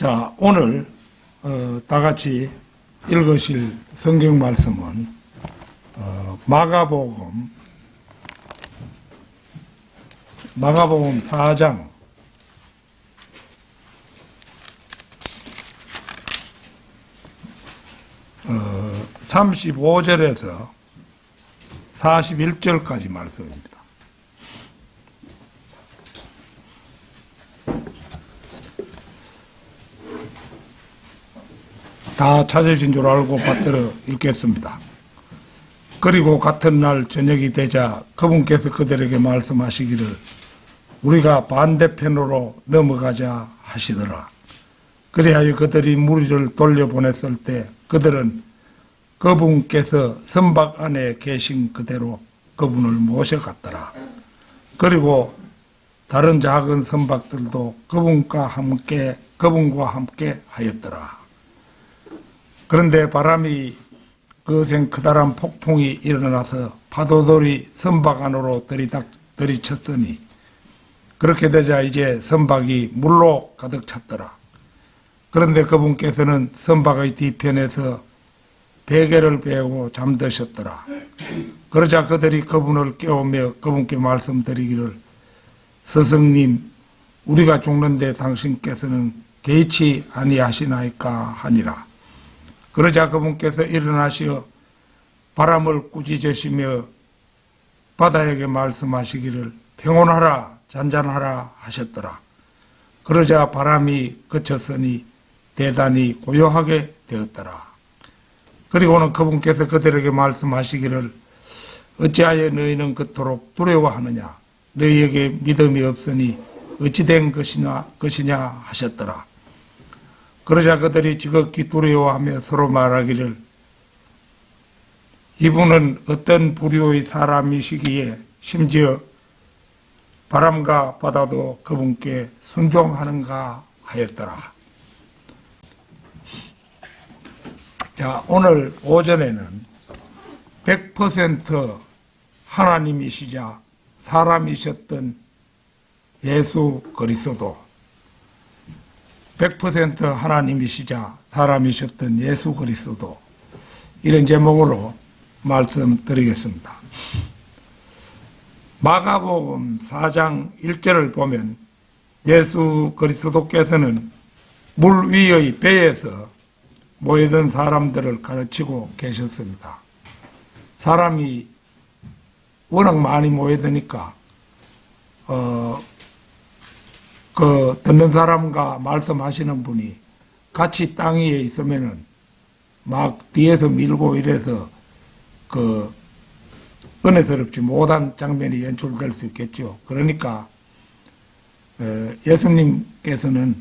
자, 오늘 다 같이 읽으실 성경 말씀은 마가복음 4장 35절에서 41절까지 말씀입니다. 다 찾으신 줄 알고 받들어 읽겠습니다. 그리고 같은 날 저녁이 되자 그분께서 그들에게 말씀하시기를 우리가 반대편으로 넘어가자 하시더라. 그리하여 그들이 무리를 돌려보냈을 때 그들은 그분께서 선박 안에 계신 그대로 그분을 모셔갔더라. 그리고 다른 작은 선박들도 그분과 함께 하였더라. 그런데 바람이 거센 크다란 폭풍이 일어나서 파도들이 선박 안으로 들이쳤으니 그렇게 되자 이제 선박이 물로 가득 찼더라. 그런데 그분께서는 선박의 뒤편에서 베개를 베고 잠드셨더라. 그러자 그들이 그분을 깨우며 그분께 말씀드리기를 스승님 우리가 죽는데 당신께서는 개의치 아니하시나이까 하니라. 그러자 그분께서 일어나시어 바람을 꾸짖으시며 바다에게 말씀하시기를 평온하라 잔잔하라 하셨더라. 그러자 바람이 그쳤으니 대단히 고요하게 되었더라. 그리고는 그분께서 그들에게 말씀하시기를 어찌하여 너희는 그토록 두려워하느냐 너희에게 믿음이 없으니 어찌 된 것이냐 하셨더라. 그러자 그들이 지극히 두려워하며 서로 말하기를 이분은 어떤 부류의 사람이시기에 심지어 바람과 바다도 그분께 순종하는가 하였더라. 자, 오늘 오전에는 100% 하나님이시자 사람이셨던 예수 그리스도 100% 하나님이시자 사람이셨던 예수 그리스도 이런 제목으로 말씀드리겠습니다. 마가복음 4장 1절을 보면 예수 그리스도께서는 물 위의 배에서 모여든 사람들을 가르치고 계셨습니다. 사람이 워낙 많이 모여드니까 듣는 사람과 말씀하시는 분이 같이 땅 위에 있으면은 막 뒤에서 밀고 이래서 은혜스럽지 못한 장면이 연출될 수 있겠죠. 그러니까 예수님께서는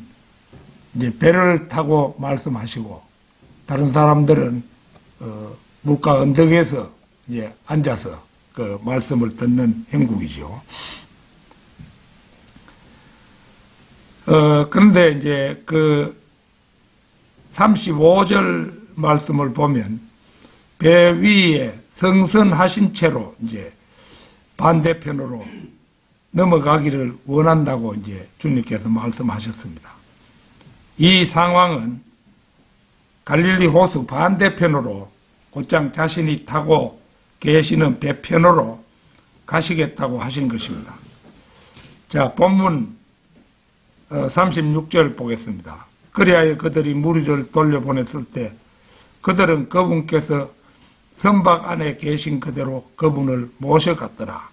이제 배를 타고 말씀하시고 다른 사람들은 물가 언덕에서 이제 앉아서 그 말씀을 듣는 형국이죠. 그런데 이제 그 35절 말씀을 보면 배 위에 성선하신 채로 이제 반대편으로 넘어가기를 원한다고 이제 주님께서 말씀하셨습니다. 이 상황은 갈릴리 호수 반대편으로 곧장 자신이 타고 계시는 배편으로 가시겠다고 하신 것입니다. 자, 본문 36절 보겠습니다. 그리하여 그들이 무리를 돌려보냈을 때 그들은 그분께서 선박 안에 계신 그대로 그분을 모셔갔더라.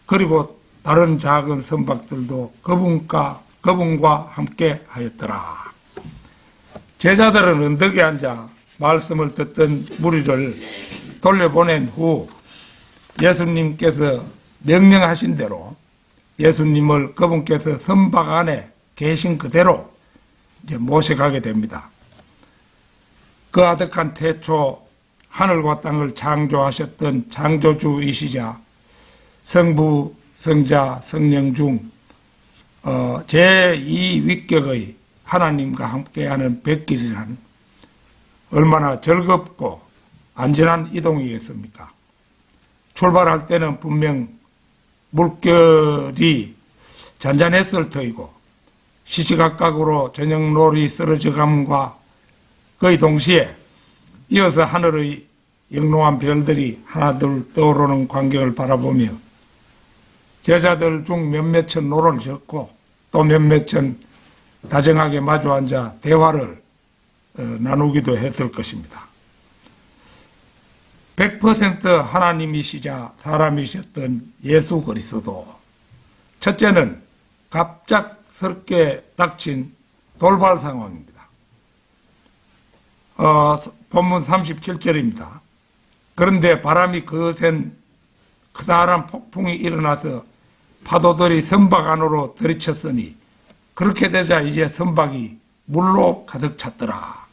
그리고 다른 작은 선박들도 그분과 함께 하였더라. 제자들은 언덕에 앉아 말씀을 듣던 무리를 돌려보낸 후 예수님께서 명령하신 대로 예수님을 그분께서 선박 안에 계신 그대로 이제 모셔가게 됩니다. 그 아득한 태초 하늘과 땅을 창조하셨던 창조주이시자 성부, 성자, 성령 중 제2위격의 하나님과 함께하는 백길이란 얼마나 즐겁고 안전한 이동이겠습니까? 출발할 때는 분명 물결이 잔잔했을 터이고 시시각각으로 저녁놀이 쓰러져감과 거의 동시에 이어서 하늘의 영롱한 별들이 하나둘 떠오르는 광경을 바라보며 제자들 중 몇몇은 노를 젓고 또 몇몇은 다정하게 마주 앉아 대화를 나누기도 했을 것입니다. 100% 하나님이시자 사람이셨던 예수 그리스도. 첫째는 갑작스럽게 닥친 돌발 상황입니다. 본문 37절입니다. 그런데 바람이 거센 크다란 폭풍이 일어나서 파도들이 선박 안으로 들이쳤으니 그렇게 되자 이제 선박이 물로 가득 찼더라.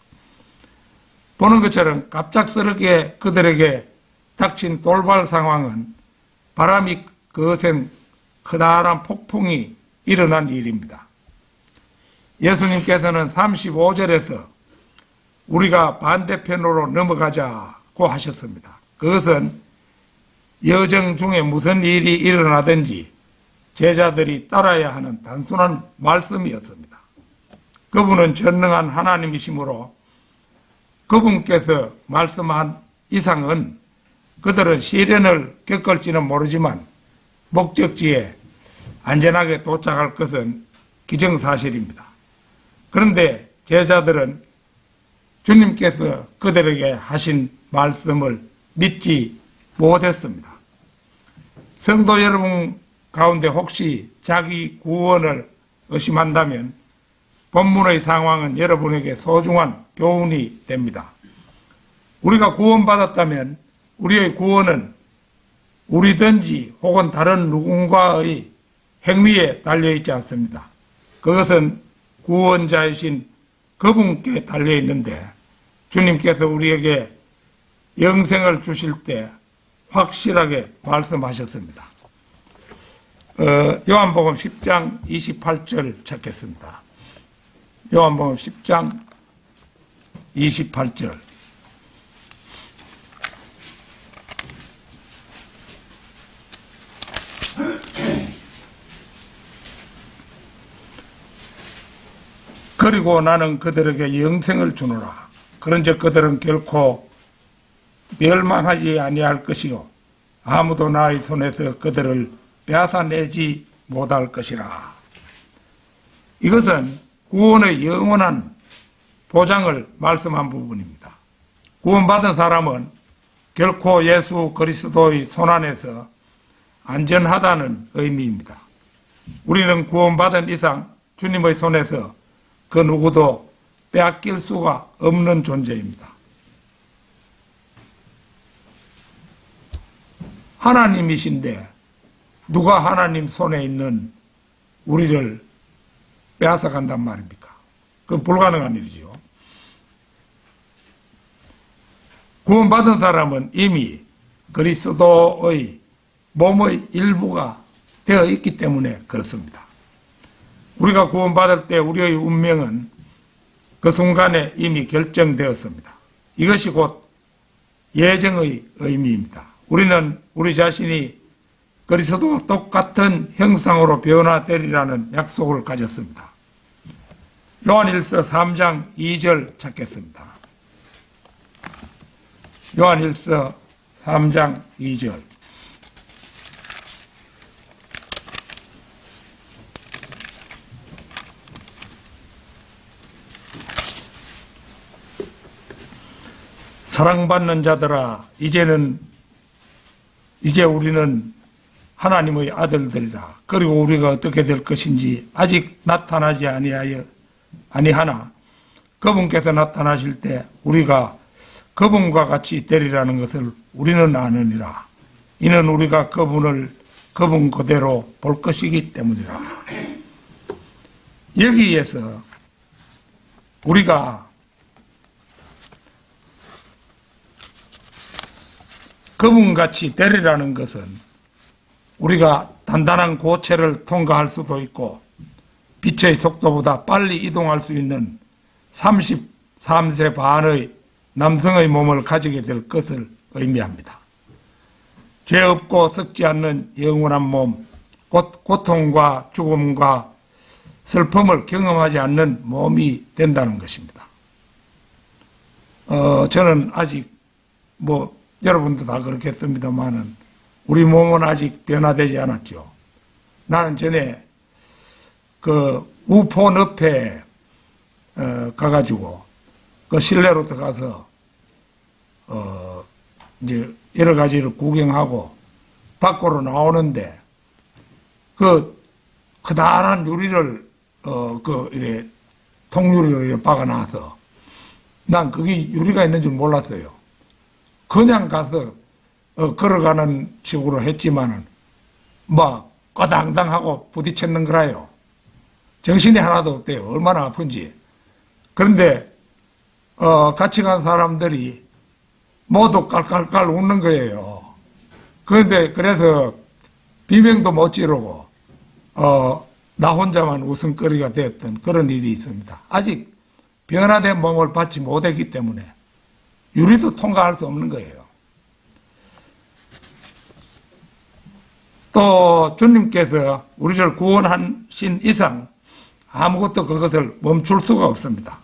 보는 것처럼 갑작스럽게 그들에게 닥친 돌발 상황은 바람이 거센 크다란 폭풍이 일어난 일입니다. 예수님께서는 35절에서 우리가 반대편으로 넘어가자고 하셨습니다. 그것은 여정 중에 무슨 일이 일어나든지 제자들이 따라야 하는 단순한 말씀이었습니다. 그분은 전능한 하나님이시므로 그분께서 말씀한 이상은 그들은 시련을 겪을지는 모르지만 목적지에 안전하게 도착할 것은 기정사실입니다. 그런데 제자들은 주님께서 그들에게 하신 말씀을 믿지 못했습니다. 성도 여러분 가운데 혹시 자기 구원을 의심한다면 본문의 상황은 여러분에게 소중한 교훈이 됩니다. 우리가 구원받았다면 우리의 구원은 우리든지 혹은 다른 누군가의 행위에 달려있지 않습니다. 그것은 구원자이신 그분께 달려있는데 주님께서 우리에게 영생을 주실 때 확실하게 말씀하셨습니다. 요한복음 10장 28절 찾겠습니다. 요한복음 10장 28절. 그리고 나는 그들에게 영생을 주노라. 그런즉 그들은 결코 멸망하지 아니할 것이요 아무도 나의 손에서 그들을 빼앗아내지 못할 것이라. 이것은 구원의 영원한 보장을 말씀한 부분입니다. 구원받은 사람은 결코 예수 그리스도의 손안에서 안전하다는 의미입니다. 우리는 구원받은 이상 주님의 손에서 그 누구도 빼앗길 수가 없는 존재입니다. 하나님이신데 누가 하나님 손에 있는 우리를 빼앗아 간단 말입니까? 그건 불가능한 일이죠. 구원받은 사람은 이미 그리스도의 몸의 일부가 되어 있기 때문에 그렇습니다. 우리가 구원받을 때 우리의 운명은 그 순간에 이미 결정되었습니다. 이것이 곧 예정의 의미입니다. 우리는 우리 자신이 그리스도와 똑같은 형상으로 변화되리라는 약속을 가졌습니다. 요한일서 3장 2절 찾겠습니다. 요한일서 3장 2절. 사랑받는 자들아, 이제 우리는 하나님의 아들들이라. 그리고 우리가 어떻게 될 것인지 아직 나타나지 아니하나 그분께서 나타나실 때 우리가 그분과 같이 되리라는 것을 우리는 아느니라. 이는 우리가 그분 그대로 볼 것이기 때문이라. 여기에서 우리가 그분같이 되리라는 것은 우리가 단단한 고체를 통과할 수도 있고 빛의 속도보다 빨리 이동할 수 있는 33세 반의 남성의 몸을 가지게 될 것을 의미합니다. 죄 없고 썩지 않는 영원한 몸, 고통과 죽음과 슬픔을 경험하지 않는 몸이 된다는 것입니다. 저는 아직 여러분도 다 그렇겠습니다만은 우리 몸은 아직 변화되지 않았죠. 나는 전에 그 우포 늪에 가가지고 그 실내로 들어가서 이제 여러 가지를 구경하고 밖으로 나오는데 그 커다란 유리를 이래 통유리를 이렇게 박아놔서 난 그게 유리가 있는 줄 몰랐어요. 그냥 가서 걸어가는 식으로 했지만은 꺼당당하고 부딪혔는 거라요. 정신이 하나도 없대요. 얼마나 아픈지. 그런데 같이 간 사람들이 모두 깔깔깔 웃는 거예요. 그런데 그래서 비명도 못 지르고 나 혼자만 웃음거리가 되었던 그런 일이 있습니다. 아직 변화된 몸을 받지 못했기 때문에 유리도 통과할 수 없는 거예요. 또 주님께서 우리를 구원하신 이상 아무것도 그것을 멈출 수가 없습니다.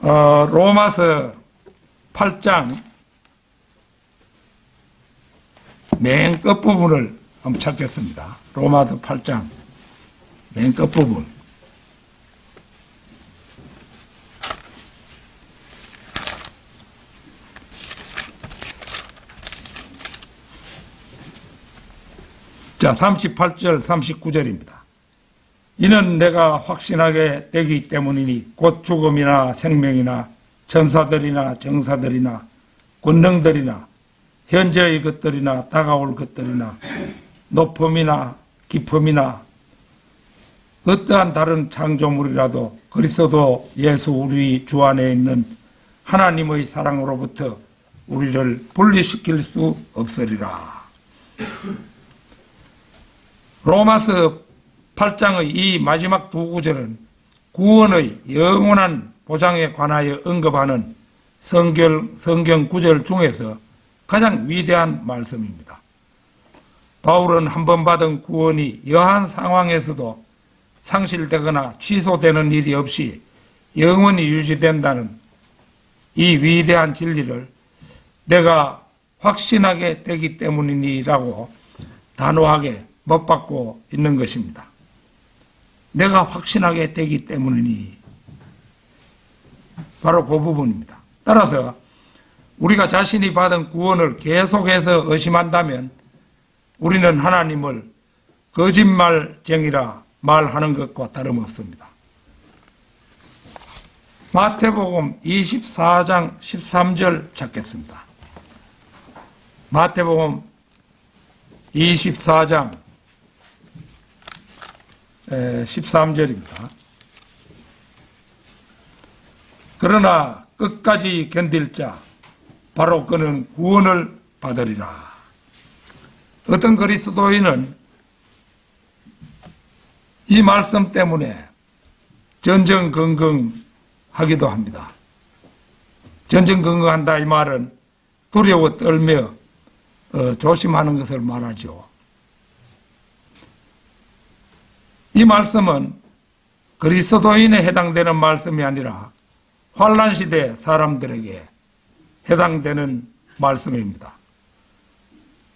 로마서 8장 맨 끝부분을 한번 찾겠습니다. 로마서 8장 맨 끝부분. 자, 38절, 39절입니다. 이는 내가 확신하게 되기 때문이니 곧 죽음이나 생명이나 천사들이나 정사들이나 권능들이나 현재의 것들이나 다가올 것들이나 높음이나 깊음이나 어떠한 다른 창조물이라도 그리스도 예수 우리 주 안에 있는 하나님의 사랑으로부터 우리를 분리시킬 수 없으리라. 로마서 8장의 이 마지막 두 구절은 구원의 영원한 보장에 관하여 언급하는 성경 구절 중에서 가장 위대한 말씀입니다. 바울은 한 번 받은 구원이 여한 상황에서도 상실되거나 취소되는 일이 없이 영원히 유지된다는 이 위대한 진리를 내가 확신하게 되기 때문이라고 단호하게 못 받고 있는 것입니다. 내가 확신하게 되기 때문이니 바로 그 부분입니다. 따라서 우리가 자신이 받은 구원을 계속해서 의심한다면 우리는 하나님을 거짓말쟁이라 말하는 것과 다름없습니다. 마태복음 24장 13절 찾겠습니다. 마태복음 24장 13절입니다. 그러나 끝까지 견딜 자 바로 그는 구원을 받으리라. 어떤 그리스도인은 이 말씀 때문에 전전긍긍하기도 합니다. 전전긍긍한다 이 말은 두려워 떨며 조심하는 것을 말하죠. 이 말씀은 그리스도인에 해당되는 말씀이 아니라 환란시대 사람들에게 해당되는 말씀입니다.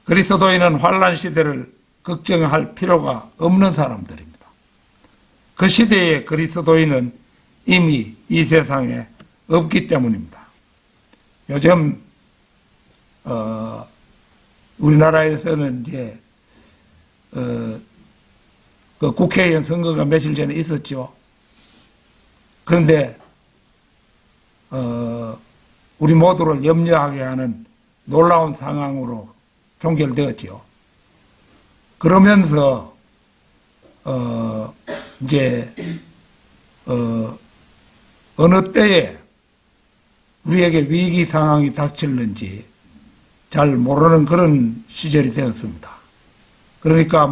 그리스도인은 환란시대를 걱정할 필요가 없는 사람들입니다. 그 시대의 그리스도인은 이미 이 세상에 없기 때문입니다. 요즘 우리나라에서는 이제 그 국회의원 선거가 며칠 전에 있었죠. 그런데 우리 모두를 염려하게 하는 놀라운 상황으로 종결되었죠. 그러면서 이제 어느 때에 우리에게 위기 상황이 닥칠는지 잘 모르는 그런 시절이 되었습니다. 그러니까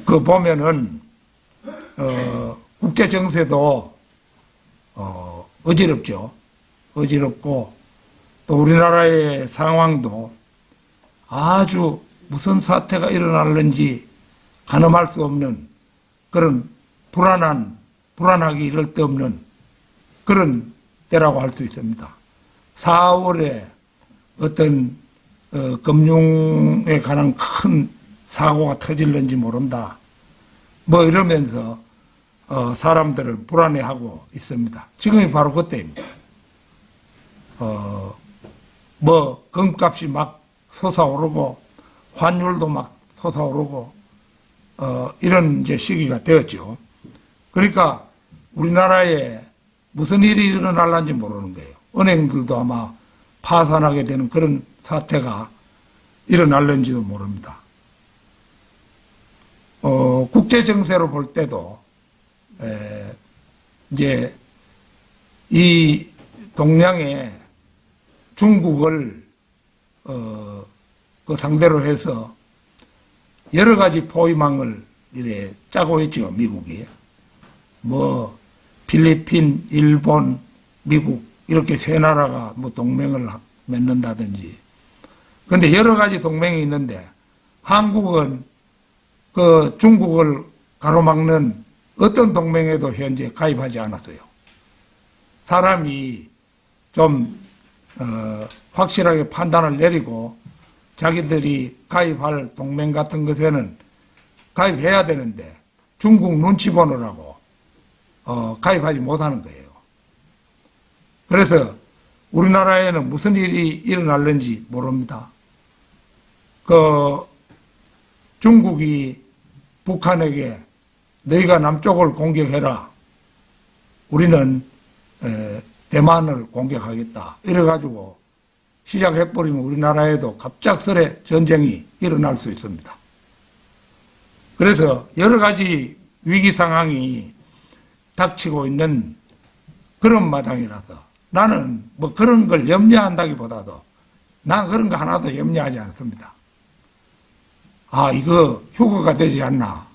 그 보면은 국제 정세도 어지럽죠. 어지럽고 또 우리나라의 상황도 아주 무슨 사태가 일어날는지 가늠할 수 없는 그런 불안하기 이를 데 없는 그런 때라고 할 수 있습니다. 4월에 어떤 금융에 관한 큰 사고가 터질는지 모른다. 뭐 이러면서 사람들을 불안해하고 있습니다. 지금이 바로 그때입니다. 뭐 금값이 막 솟아오르고 환율도 막 솟아오르고 이런 이제 시기가 되었죠. 그러니까 우리나라에 무슨 일이 일어날는지 모르는 거예요. 은행들도 아마 파산하게 되는 그런 사태가 일어날는지도 모릅니다. 국제 정세로 볼 때도 이제 이 동양에 중국을 그 상대로 해서 여러 가지 포위망을 이래 짜고 있죠, 미국이. 뭐 필리핀, 일본, 미국 이렇게 세 나라가 뭐 동맹을 맺는다든지. 그런데 여러 가지 동맹이 있는데 한국은 그 중국을 가로막는 어떤 동맹에도 현재 가입하지 않았어요. 사람이 좀 확실하게 판단을 내리고 자기들이 가입할 동맹 같은 것에는 가입해야 되는데 중국 눈치 보느라고 가입하지 못하는 거예요. 그래서 우리나라에는 무슨 일이 일어날는지 모릅니다. 중국이 북한에게 너희가 남쪽을 공격해라. 우리는 대만을 공격하겠다. 이래가지고 시작해버리면 우리나라에도 갑작스레 전쟁이 일어날 수 있습니다. 그래서 여러 가지 위기 상황이 닥치고 있는 그런 마당이라서 나는 뭐 그런 걸 염려한다기보다도 난 그런 거 하나도 염려하지 않습니다. 이거 휴거가 되지 않나.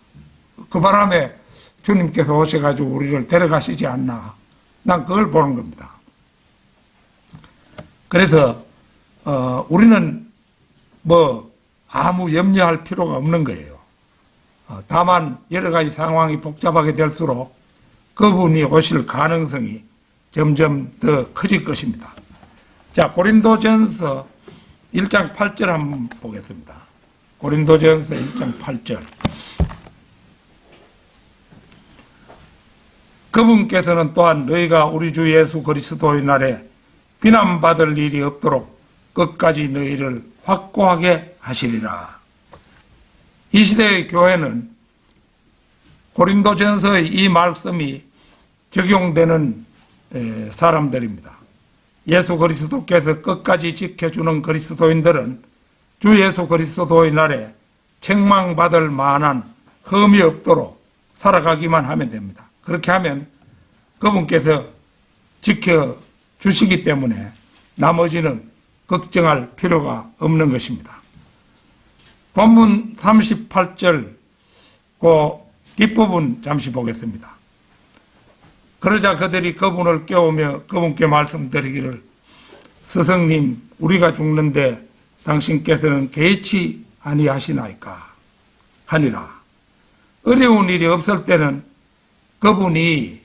그 바람에 주님께서 오셔가지고 우리를 데려가시지 않나. 난 그걸 보는 겁니다. 그래서 우리는 뭐 아무 염려할 필요가 없는 거예요. 다만 여러 가지 상황이 복잡하게 될수록 그분이 오실 가능성이 점점 더 커질 것입니다. 자, 고린도전서 1장 8절 한번 보겠습니다. 고린도전서 1장 8절. 그분께서는 또한 너희가 우리 주 예수 그리스도의 날에 비난받을 일이 없도록 끝까지 너희를 확고하게 하시리라. 이 시대의 교회는 고린도전서의 이 말씀이 적용되는 사람들입니다. 예수 그리스도께서 끝까지 지켜주는 그리스도인들은 주 예수 그리스도의 날에 책망받을 만한 흠이 없도록 살아가기만 하면 됩니다. 그렇게 하면 그분께서 지켜주시기 때문에 나머지는 걱정할 필요가 없는 것입니다. 본문 38절 그 뒷부분 잠시 보겠습니다. 그러자 그들이 그분을 깨우며 그분께 말씀드리기를 스승님 우리가 죽는데 당신께서는 개의치 아니하시나이까 하니라. 어려운 일이 없을 때는 그분이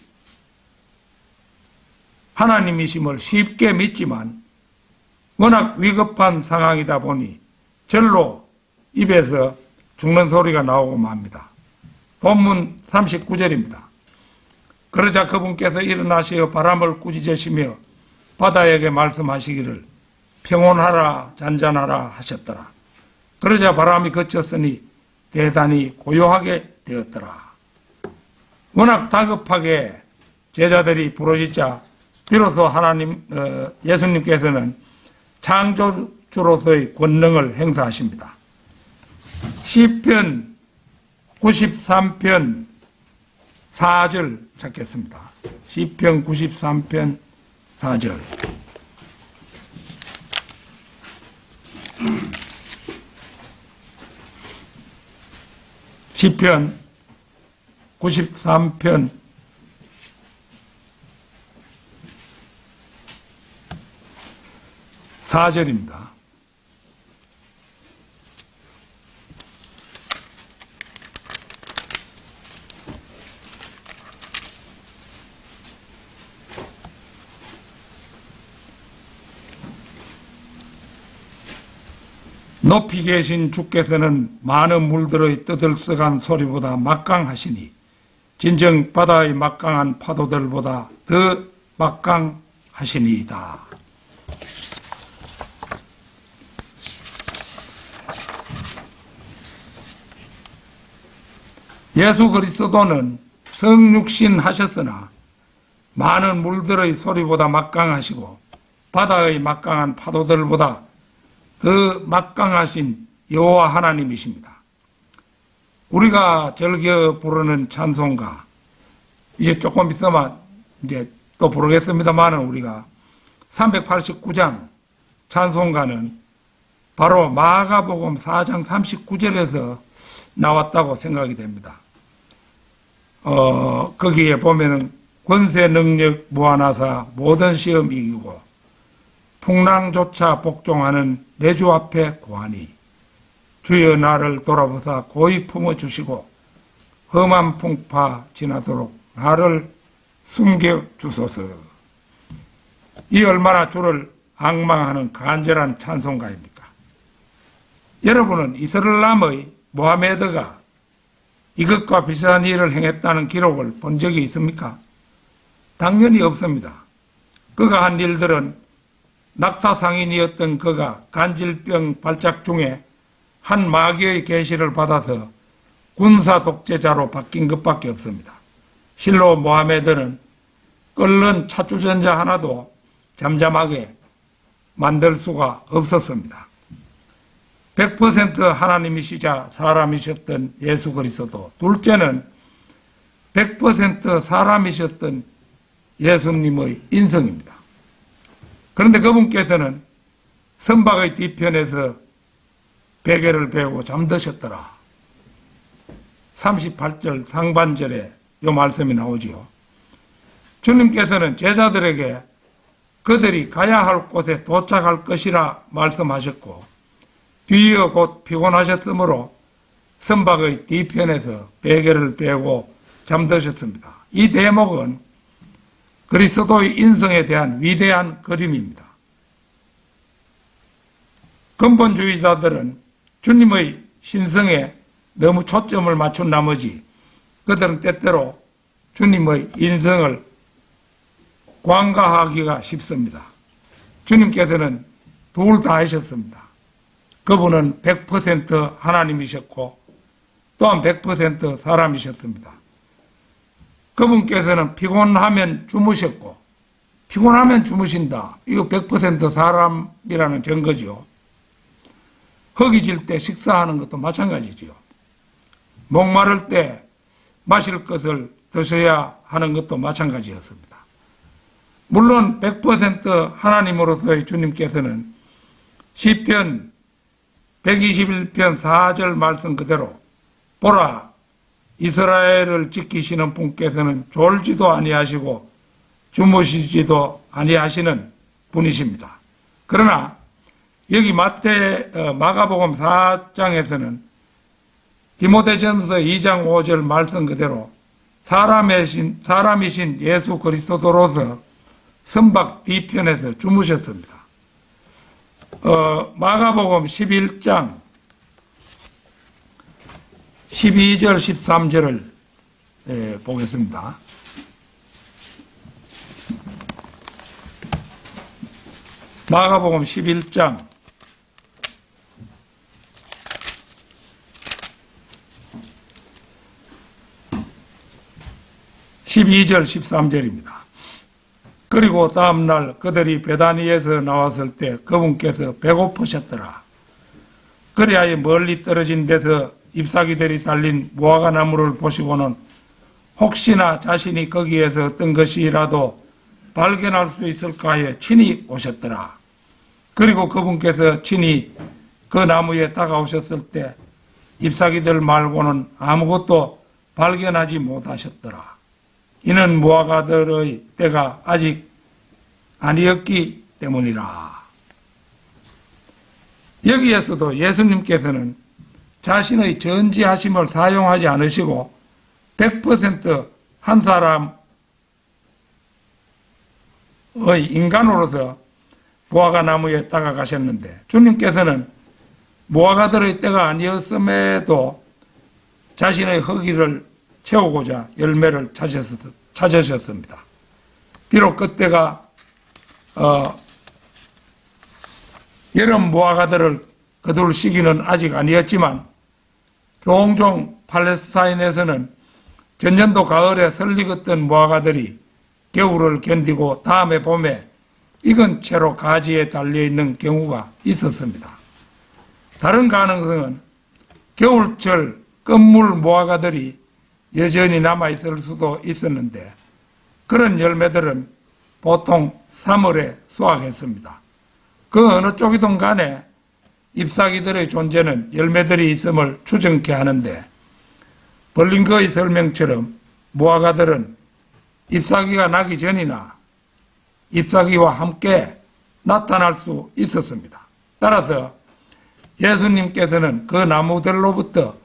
하나님이심을 쉽게 믿지만 워낙 위급한 상황이다 보니 절로 입에서 죽는 소리가 나오고 맙니다. 본문 39절입니다. 그러자 그분께서 일어나시어 바람을 꾸짖으시며 바다에게 말씀하시기를 평온하라 잔잔하라 하셨더라. 그러자 바람이 그쳤으니 대단히 고요하게 되었더라. 워낙 다급하게 제자들이 부르짖자 비로소 예수님께서는 창조주로서의 권능을 행사하십니다. 시편 93편 4절 찾겠습니다. 시편 93편 4절. 시편 93편 4절입니다. 높이 계신 주께서는 많은 물들의 떠들썩한 소리보다 막강하시니 진정 바다의 막강한 파도들보다 더 막강하시니이다. 예수 그리스도는 성육신 하셨으나 많은 물들의 소리보다 막강하시고 바다의 막강한 파도들보다 더 막강하신 여호와 하나님이십니다. 우리가 즐겨 부르는 찬송가, 이제 조금 있으면 이제 또 부르겠습니다만 우리가 389장 찬송가는 바로 마가복음 4장 39절에서 나왔다고 생각이 됩니다. 거기에 보면은 권세 능력 무한하사 모든 시험 이기고 풍랑조차 복종하는 내 주 앞에 고하니 주여 나를 돌아보사 고이 품어주시고 험한 풍파 지나도록 나를 숨겨주소서. 이 얼마나 주를 앙망하는 간절한 찬송가입니까? 여러분은 이스라엘의 모하메드가 이것과 비슷한 일을 행했다는 기록을 본 적이 있습니까? 당연히 없습니다. 그가 한 일들은 낙타상인이었던 그가 간질병 발작 중에 한 마귀의 계시를 받아서 군사 독재자로 바뀐 것밖에 없습니다. 실로 모하메드는 끓는 차주전자 하나도 잠잠하게 만들 수가 없었습니다. 100% 하나님이시자 사람이셨던 예수 그리스도, 둘째는 100% 사람이셨던 예수님의 인성입니다. 그런데 그분께서는 선박의 뒤편에서 베개를 베고 잠드셨더라. 38절 상반절에 이 말씀이 나오지요. 주님께서는 제자들에게 그들이 가야 할 곳에 도착할 것이라 말씀하셨고 뒤이어 곧 피곤하셨으므로 선박의 뒤편에서 베개를 베고 잠드셨습니다. 이 대목은 그리스도의 인성에 대한 위대한 그림입니다. 근본주의자들은 주님의 신성에 너무 초점을 맞춘 나머지 그들은 때때로 주님의 인성을 관가하기가 쉽습니다. 주님께서는 둘 다 하셨습니다. 그분은 100% 하나님이셨고 또한 100% 사람이셨습니다. 그분께서는 피곤하면 주무셨고 피곤하면 주무신다. 이거 100% 사람이라는 증거죠. 허기질 때 식사하는 것도 마찬가지죠. 목마를 때 마실 것을 드셔야 하는 것도 마찬가지였습니다. 물론 100% 하나님으로서의 주님께서는 시편 121편 4절 말씀 그대로 보라 이스라엘을 지키시는 분께서는 졸지도 아니하시고 주무시지도 아니하시는 분이십니다. 그러나 여기 마가복음 4장에서는 디모데전서 2장 5절 말씀 그대로 사람이신 예수 그리스도로서 선박 뒤편에서 주무셨습니다. 마가복음 11장 12절 13절을 보겠습니다. 마가복음 11장 12절 13절입니다. 그리고 다음날 그들이 베다니에서 나왔을 때 그분께서 배고프셨더라. 그리하여 멀리 떨어진 데서 잎사귀들이 달린 무화과 나무를 보시고는 혹시나 자신이 거기에서 어떤 것이라도 발견할 수 있을까 하여 친히 오셨더라. 그리고 그분께서 친히 그 나무에 다가오셨을 때 잎사귀들 말고는 아무것도 발견하지 못하셨더라. 이는 무화과들의 때가 아직 아니었기 때문이라. 여기에서도 예수님께서는 자신의 전지하심을 사용하지 않으시고 100%한 사람의 인간으로서 무화과 나무에 다가가셨는데, 주님께서는 무화과들의 때가 아니었음에도 자신의 허기를 채우고자 열매를 찾으셨습니다. 비록 그때가 여름 무화과들을 거둘 시기는 아직 아니었지만, 종종 팔레스타인에서는 전년도 가을에 설익었던 무화과들이 겨울을 견디고 다음에 봄에 익은 채로 가지에 달려있는 경우가 있었습니다. 다른 가능성은 겨울철 끝물 무화과들이 여전히 남아있을 수도 있었는데, 그런 열매들은 보통 3월에 수확했습니다. 그 어느 쪽이든 간에 잎사귀들의 존재는 열매들이 있음을 추정케 하는데, 벌링거의 설명처럼 무화과들은 잎사귀가 나기 전이나 잎사귀와 함께 나타날 수 있었습니다. 따라서 예수님께서는 그 나무들로부터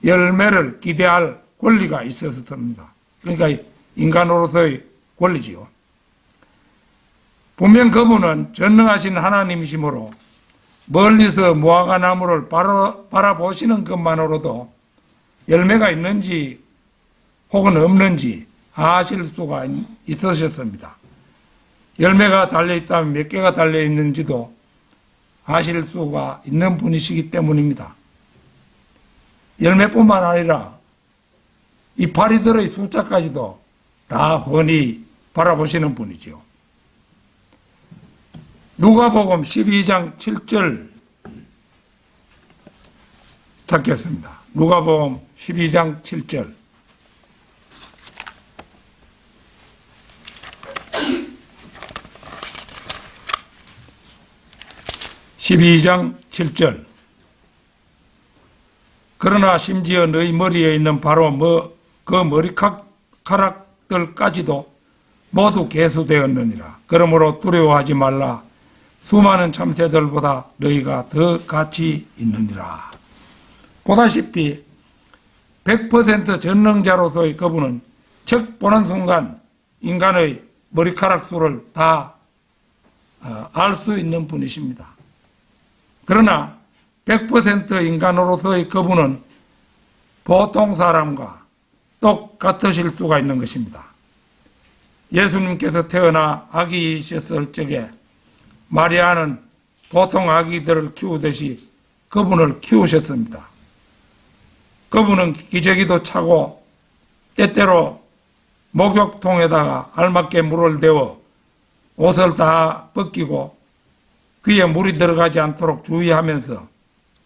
열매를 기대할 권리가 있었습니다. 그러니까 인간으로서의 권리지요. 분명 그분은 전능하신 하나님이시므로 멀리서 무화과 나무를 바라보시는 것만으로도 열매가 있는지 혹은 없는지 아실 수가 있으셨습니다. 열매가 달려있다면 몇 개가 달려있는지도 아실 수가 있는 분이시기 때문입니다. 열매뿐만 아니라 이파리들의 숫자까지도 다 훤히 바라보시는 분이죠. 누가복음 12장 7절 찾겠습니다. 누가복음 12장 7절. (12장 7절) 그러나 심지어 너희 머리에 있는 바로 그 머리카락들까지도 모두 계수되었느니라. 그러므로 두려워하지 말라. 수많은 참새들보다 너희가 더 가치 있느니라. 보다시피 100% 전능자로서의 그분은 척 보는 순간 인간의 머리카락 수를 다 알 수 있는 분이십니다. 그러나 100% 인간으로서의 그분은 보통 사람과 똑같으실 수가 있는 것입니다. 예수님께서 태어나 아기이셨을 적에 마리아는 보통 아기들을 키우듯이 그분을 키우셨습니다. 그분은 기저귀도 차고 때때로 목욕통에다가 알맞게 물을 데워 옷을 다 벗기고 귀에 물이 들어가지 않도록 주의하면서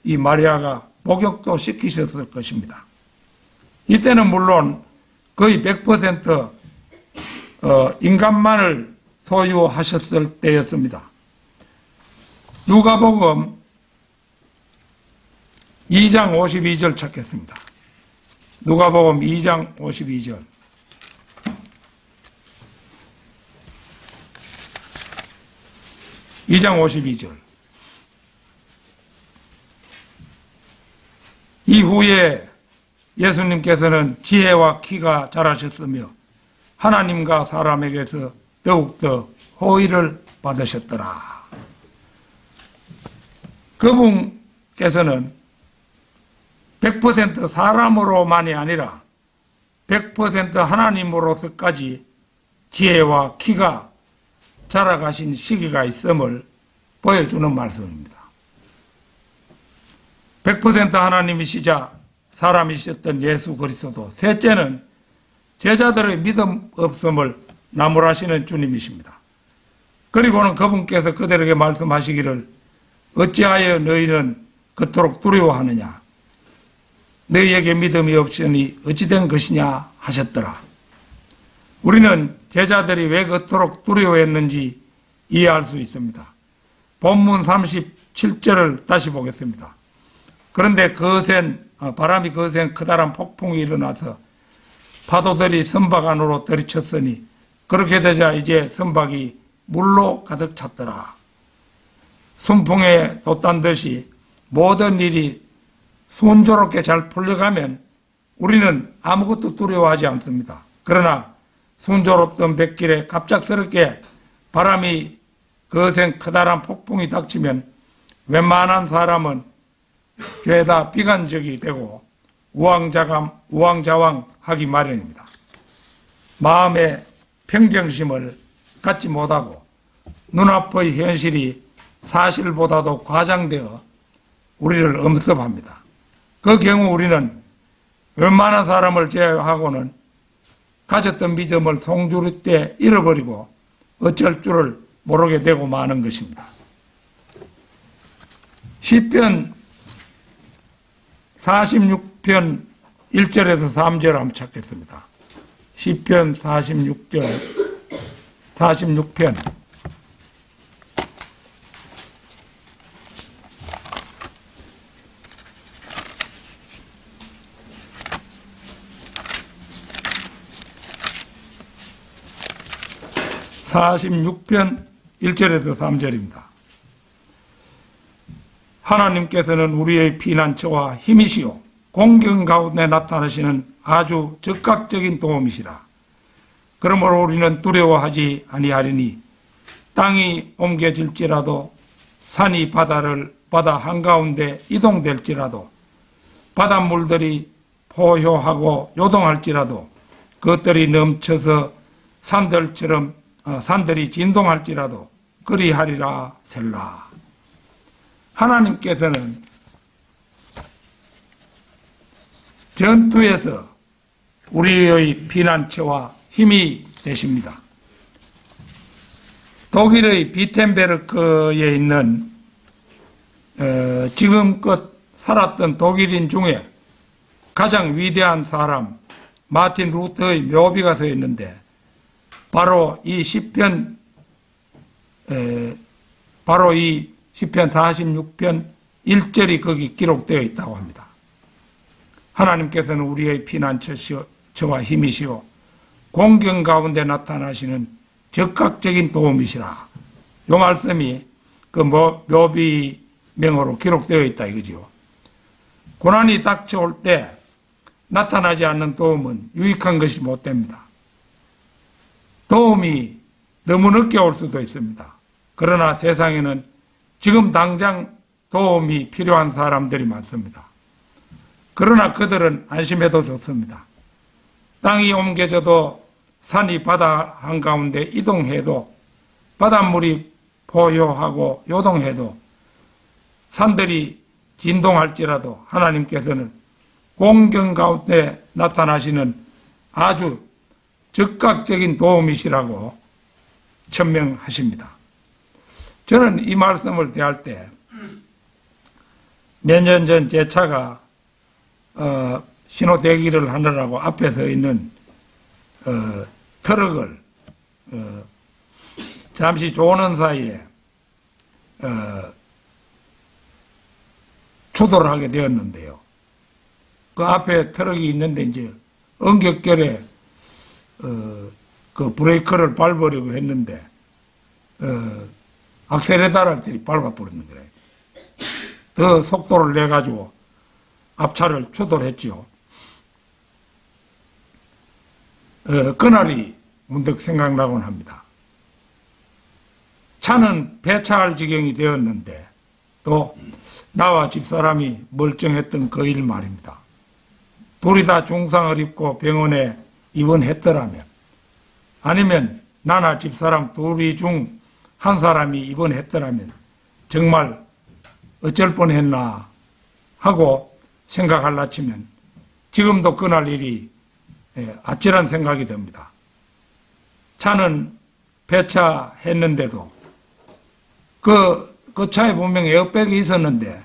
이 마리아가 목욕도 시키셨을 것입니다. 이때는 물론 거의 100% 인간만을 소유하셨을 때였습니다. 누가복음 2장 52절 찾겠습니다. 누가복음 2장 52절. (2장 52절) 이후에 예수님께서는 지혜와 키가 자라셨으며 하나님과 사람에게서 더욱더 호의를 받으셨더라. 그분께서는 100% 사람으로만이 아니라 100% 하나님으로서까지 지혜와 키가 자라가신 시기가 있음을 보여주는 말씀입니다. 100% 하나님이시자 사람이셨던 예수 그리스도, 셋째는 제자들의 믿음 없음을 나무라시는 주님이십니다. 그리고는 그분께서 그들에게 말씀하시기를 어찌하여 너희는 그토록 두려워하느냐, 너희에게 믿음이 없으니 어찌 된 것이냐 하셨더라. 우리는 제자들이 왜 그토록 두려워했는지 이해할 수 있습니다. 본문 37절을 다시 보겠습니다. 그런데 바람이 거센 커다란 폭풍이 일어나서 파도들이 선박 안으로 들이쳤으니 그렇게 되자 이제 선박이 물로 가득 찼더라. 순풍에 돛단 듯이 모든 일이 순조롭게 잘 풀려가면 우리는 아무것도 두려워하지 않습니다. 그러나 순조롭던 뱃길에 갑작스럽게 바람이 거센 커다란 폭풍이 닥치면 웬만한 사람은 죄다 비관적이 되고 우왕좌왕하기 마련입니다. 마음의 평정심을 갖지 못하고 눈앞의 현실이 사실보다도 과장되어 우리를 엄습합니다. 그 경우 우리는 웬만한 사람을 제외하고는 가졌던 믿음을 송두리 때 잃어버리고 어쩔 줄을 모르게 되고 마는 것입니다. 시편 46편 1절에서 3절 한번 찾겠습니다. 시편 46편 1절에서 3절입니다. 하나님께서는 우리의 피난처와 힘이시요 공경 가운데 나타나시는 아주 적극적인 도움이시라. 그러므로 우리는 두려워하지 아니하리니 땅이 옮겨질지라도 산이 바다 한가운데 이동될지라도 바닷물들이 포효하고 요동할지라도 그것들이 넘쳐서 산들이 진동할지라도 그리하리라 셀라. 하나님께서는 전투에서 우리의 피난처와 힘이 되십니다. 독일의 비텐베르크에 있는 지금껏 살았던 독일인 중에 가장 위대한 사람 마틴 루터의 묘비가 서 있는데 바로 이 시편 46편 1절이 거기 기록되어 있다고 합니다. 하나님께서는 우리의 피난처와 힘이시오 공경 가운데 나타나시는 적극적인 도움이시라. 이 말씀이 그 묘비명으로 기록되어 있다 이거죠. 고난이 닥쳐올 때 나타나지 않는 도움은 유익한 것이 못 됩니다. 도움이 너무 늦게 올 수도 있습니다. 그러나 세상에는 지금 당장 도움이 필요한 사람들이 많습니다. 그러나 그들은 안심해도 좋습니다. 땅이 옮겨져도 산이 바다 한가운데 이동해도 바닷물이 포효하고 요동해도 산들이 진동할지라도 하나님께서는 공경 가운데 나타나시는 아주 적극적인 도움이시라고 천명하십니다. 저는 이 말씀을 대할 때 몇 년 전 제 차가 신호 대기를 하느라고 앞에 서 있는 트럭을 잠시 조는 사이에 추돌을 하게 되었는데요. 그 앞에 트럭이 있는데 이제 엉겹결에 그 브레이크를 밟으려고 했는데 악셀레다를 밟아버리는 거예요. 더 속도를 내가지고 앞차를 추돌했죠. 그날이 문득 생각나곤 합니다. 차는 배차할 지경이 되었는데 또 나와 집사람이 멀쩡했던 그 일 말입니다. 둘이 다 중상을 입고 병원에 입원했더라면 아니면 나나 집사람 둘이 중 한 사람이 입원했더라면 정말 어쩔 뻔했나 하고 생각할라 치면 지금도 그날 일이 아찔한 생각이 듭니다. 차는 배차했는데도 그 차에 분명 에어백이 있었는데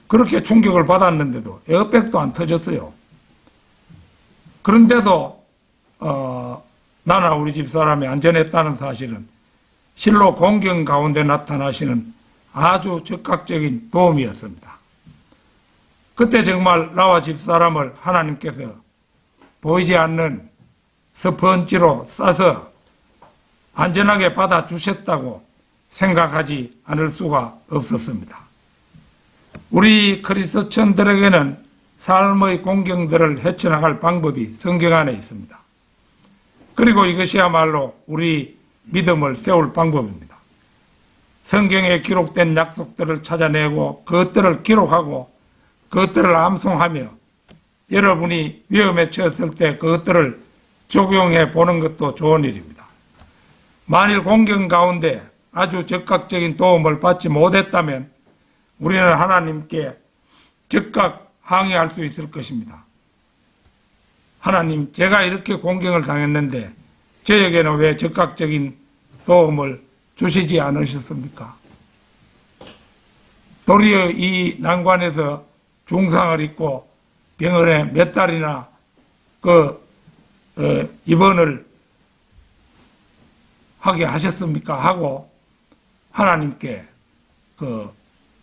그렇게 충격을 받았는데도 에어백도 안 터졌어요. 그런데도 나나 우리 집사람이 안전했다는 사실은 실로 공경 가운데 나타나시는 아주 적극적인 도움이었습니다. 그때 정말 나와 집사람을 하나님께서 보이지 않는 스펀지로 싸서 안전하게 받아주셨다고 생각하지 않을 수가 없었습니다. 우리 그리스도천들에게는 삶의 공경들을 헤쳐나갈 방법이 성경 안에 있습니다. 그리고 이것이야말로 우리 믿음을 세울 방법입니다. 성경에 기록된 약속들을 찾아내고 그것들을 기록하고 그것들을 암송하며 여러분이 위험에 처했을 때 그것들을 적용해 보는 것도 좋은 일입니다. 만일 공경 가운데 아주 적극적인 도움을 받지 못했다면 우리는 하나님께 즉각 항의할 수 있을 것입니다. 하나님, 제가 이렇게 공경을 당했는데 저에게는 왜 즉각적인 도움을 주시지 않으셨습니까? 도리어 이 난관에서 중상을 입고 병원에 몇 달이나 입원을 하게 하셨습니까? 하고 하나님께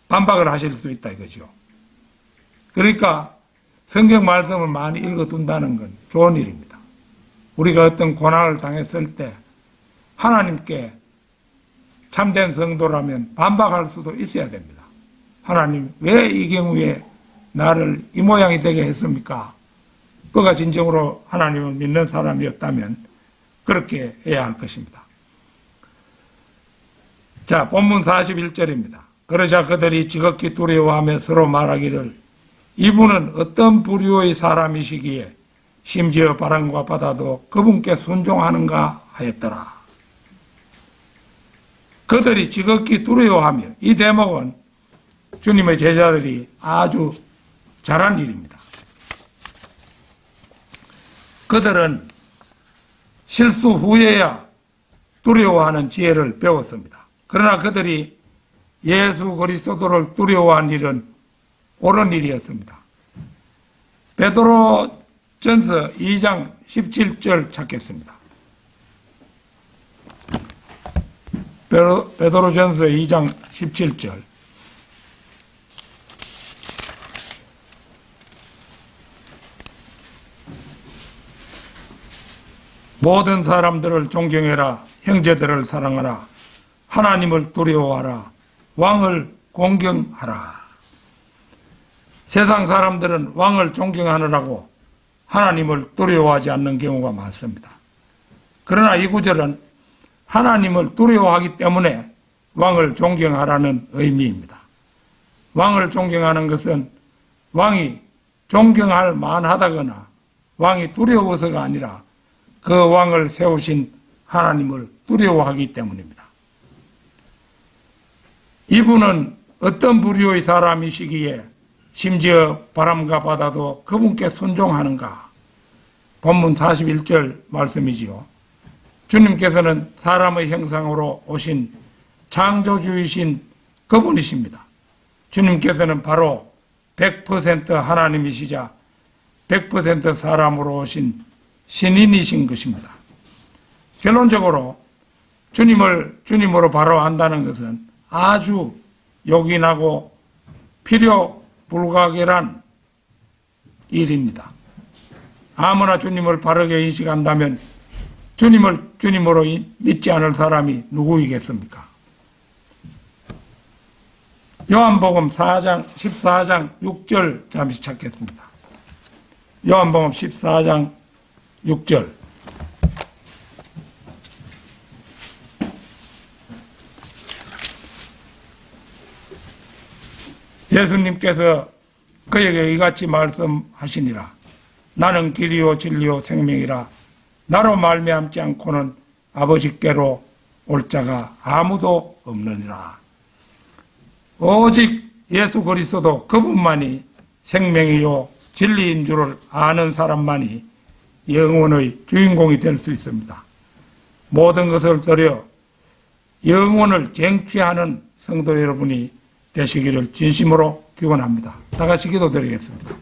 반박을 하실 수 있다 이거죠. 그러니까 성경 말씀을 많이 읽어둔다는 건 좋은 일입니다. 우리가 어떤 고난을 당했을 때 하나님께 참된 성도라면 반박할 수도 있어야 됩니다. 하나님, 왜 이 경우에 나를 이 모양이 되게 했습니까? 그가 진정으로 하나님을 믿는 사람이었다면 그렇게 해야 할 것입니다. 자, 본문 41절입니다. 그러자 그들이 지극히 두려워하며 서로 말하기를 이분은 어떤 부류의 사람이시기에 심지어 바람과 바다도 그분께 순종하는가 하였더라. 그들이 지극히 두려워하며, 이 대목은 주님의 제자들이 아주 잘한 일입니다. 그들은 실수 후에야 두려워하는 지혜를 배웠습니다. 그러나 그들이 예수 그리스도를 두려워한 일은 옳은 일이었습니다. 베드로전서 2장 17절 찾겠습니다. 베드로전서 2장 17절. 모든 사람들을 존경해라. 형제들을 사랑하라. 하나님을 두려워하라. 왕을 공경하라. 세상 사람들은 왕을 존경하느라고 하나님을 두려워하지 않는 경우가 많습니다. 그러나 이 구절은 하나님을 두려워하기 때문에 왕을 존경하라는 의미입니다. 왕을 존경하는 것은 왕이 존경할 만하다거나 왕이 두려워서가 아니라 그 왕을 세우신 하나님을 두려워하기 때문입니다. 이분은 어떤 부류의 사람이시기에 심지어 바람과 바다도 그분께 순종하는가? 본문 41절 말씀이지요. 주님께서는 사람의 형상으로 오신 창조주이신 그분이십니다. 주님께서는 바로 100% 하나님이시자 100% 사람으로 오신 신인이신 것입니다. 결론적으로 주님을 주님으로 바로 안다는 것은 아주 요긴하고 필요 불가결한 일입니다. 아무나 주님을 바르게 인식한다면 주님을 주님으로 믿지 않을 사람이 누구이겠습니까? 요한복음 14장 6절 잠시 찾겠습니다. 요한복음 14장 6절. 예수님께서 그에게 이같이 말씀하시니라. 나는 길이요 진리요 생명이라. 나로 말미암지 않고는 아버지께로 올 자가 아무도 없느니라. 오직 예수 그리스도 그분만이 생명이요 진리인 줄을 아는 사람만이 영혼의 주인공이 될 수 있습니다. 모든 것을 들여 영혼을 쟁취하는 성도 여러분이 되시기를 진심으로 기원합니다. 다 같이 기도드리겠습니다.